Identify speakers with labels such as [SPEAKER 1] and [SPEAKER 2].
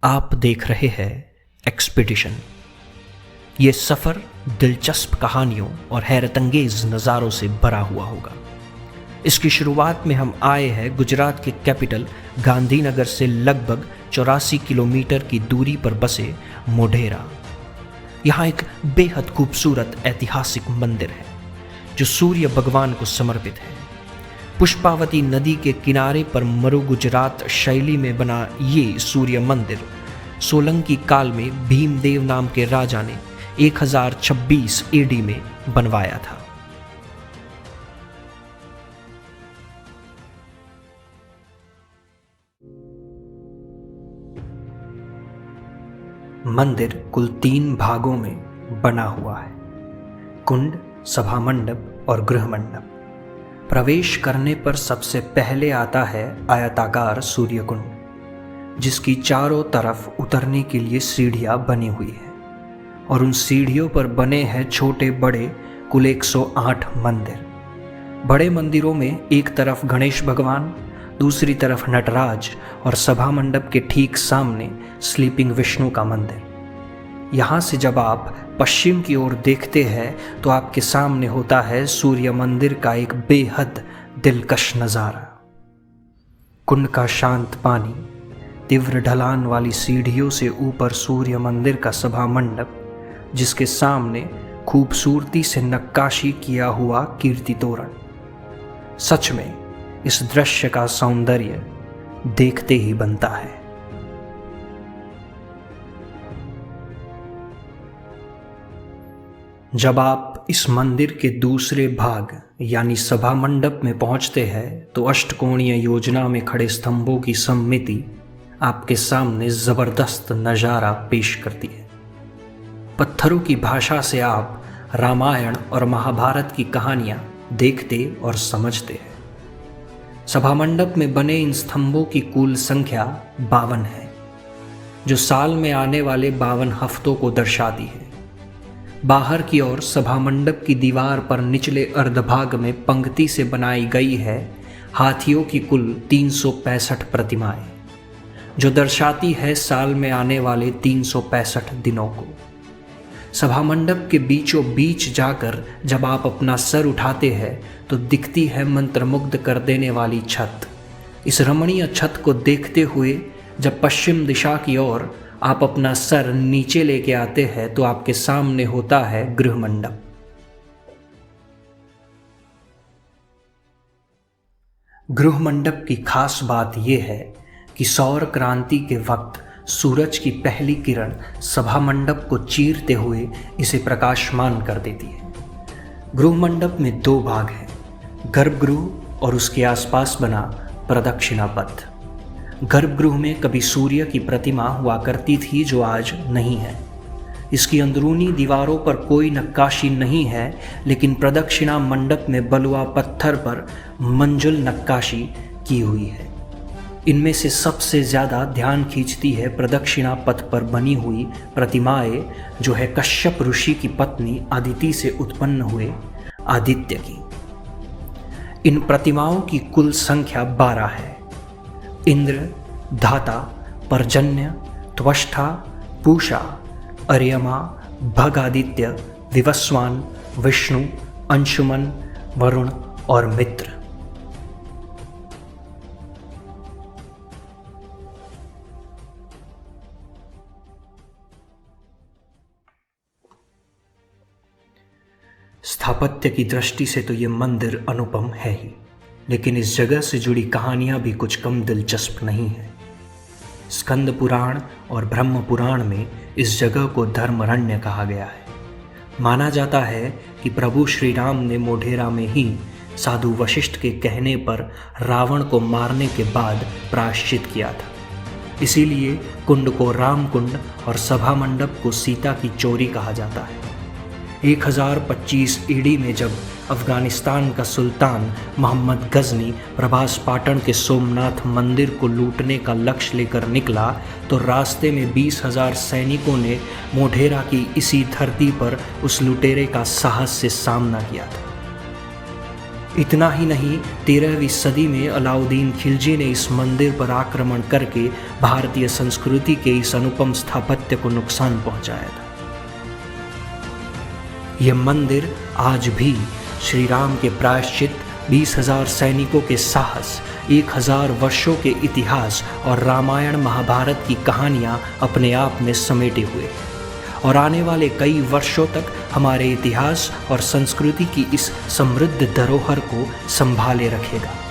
[SPEAKER 1] आप देख रहे हैं एक्सपीडिशन। ये सफ़र दिलचस्प कहानियों और हैरतअंगेज नज़ारों से भरा हुआ होगा। इसकी शुरुआत में हम आए हैं गुजरात के कैपिटल गांधीनगर से लगभग 84 किलोमीटर की दूरी पर बसे मोढेरा। यहाँ एक बेहद खूबसूरत ऐतिहासिक मंदिर है जो सूर्य भगवान को समर्पित है। पुष्पावती नदी के किनारे पर मरु गुजरात शैली में बना ये सूर्य मंदिर सोलंकी काल में भीमदेव नाम के राजा ने 1026 एडी में बनवाया था। मंदिर कुल 3 भागों में बना हुआ है: कुंड, सभा मंडप और गृह मंडप। प्रवेश करने पर सबसे पहले आता है आयताकार सूर्य कुंड, जिसकी चारों तरफ उतरने के लिए सीढ़ियां बनी हुई है और उन सीढ़ियों पर बने हैं छोटे बड़े कुल 108 मंदिर। बड़े मंदिरों में एक तरफ गणेश भगवान, दूसरी तरफ नटराज और सभा मंडप के ठीक सामने स्लीपिंग विष्णु का मंदिर। यहाँ से जब आप पश्चिम की ओर देखते हैं तो आपके सामने होता है सूर्य मंदिर का एक बेहद दिलकश नज़ारा। कुंड का शांत पानी, तीव्र ढलान वाली सीढ़ियों से ऊपर सूर्य मंदिर का सभा मंडप, जिसके सामने खूबसूरती से नक्काशी किया हुआ कीर्ति तोरण। सच में इस दृश्य का सौंदर्य देखते ही बनता है। जब आप इस मंदिर के दूसरे भाग यानी सभा मंडप में पहुंचते हैं तो अष्टकोणीय योजना में खड़े स्तंभों की सममिति आपके सामने जबरदस्त नज़ारा पेश करती है। पत्थरों की भाषा से आप रामायण और महाभारत की कहानियां देखते और समझते हैं। सभा मंडप में बने इन स्तंभों की कुल संख्या 52 है, जो साल में आने वाले 52 हफ्तों को दर्शाती है। बाहर की ओर सभा मंडप की दीवार पर निचले अर्धभाग में पंक्ति से बनाई गई है हाथियों की कुल 365 प्रतिमाएं, जो दर्शाती है साल में आने वाले 365 दिनों को। सभा मंडप के बीचों बीच जाकर जब आप अपना सर उठाते हैं तो दिखती है मंत्रमुग्ध कर देने वाली छत। इस रमणीय छत को देखते हुए जब पश्चिम दिशा की ओर आप अपना सर नीचे लेके आते हैं तो आपके सामने होता है गृह मंडप। गृह मंडप की खास बात यह है कि सौर क्रांति के वक्त सूरज की पहली किरण सभा मंडप को चीरते हुए इसे प्रकाशमान कर देती है। गृह मंडप में 2 भाग हैं: गर्भगृह और उसके आसपास बना प्रदक्षिणा पथ। गर्भगृह में कभी सूर्य की प्रतिमा हुआ करती थी जो आज नहीं है। इसकी अंदरूनी दीवारों पर कोई नक्काशी नहीं है, लेकिन प्रदक्षिणा मंडप में बलुआ पत्थर पर मंजुल नक्काशी की हुई है। इनमें से सबसे ज़्यादा ध्यान खींचती है प्रदक्षिणा पथ पर बनी हुई प्रतिमाएं, जो है कश्यप ऋषि की पत्नी अदिति से उत्पन्न हुए आदित्य की। इन प्रतिमाओं की कुल संख्या 12 है: इंद्र, धाता, पर्जन्य, त्वष्टा, पूषा, अर्यमा, भगादित्य, विवस्वान, विष्णु, अंशुमन, वरुण और मित्र। स्थापत्य की दृष्टि से तो ये मंदिर अनुपम है ही, लेकिन इस जगह से जुड़ी कहानियां भी कुछ कम दिलचस्प नहीं है। स्कंद पुराण और ब्रह्म पुराण में इस जगह को धर्मरण्य कहा गया है। माना जाता है कि प्रभु श्री राम ने मोढेरा में ही साधु वशिष्ठ के कहने पर रावण को मारने के बाद प्रायश्चित किया था। इसीलिए कुंड को राम कुंड और सभा मंडप को सीता की चोरी कहा जाता है। 1025 ईडी में जब अफगानिस्तान का सुल्तान मोहम्मद गजनी प्रभास पाटन के सोमनाथ मंदिर को लूटने का लक्ष्य लेकर निकला तो रास्ते में 20,000 सैनिकों ने मोढेरा की इसी धरती पर उस लुटेरे का साहस से सामना किया था। इतना ही नहीं, 13वीं सदी में अलाउद्दीन खिलजी ने इस मंदिर पर आक्रमण करके भारतीय संस्कृति के इस अनुपम स्थापत्य को नुकसान पहुंचाया था। यह मंदिर आज भी श्री राम के प्रायश्चित, 20,000 सैनिकों के साहस, 1,000 वर्षों के इतिहास और रामायण महाभारत की कहानियां अपने आप में समेटे हुए और आने वाले कई वर्षों तक हमारे इतिहास और संस्कृति की इस समृद्ध धरोहर को संभाले रखेगा।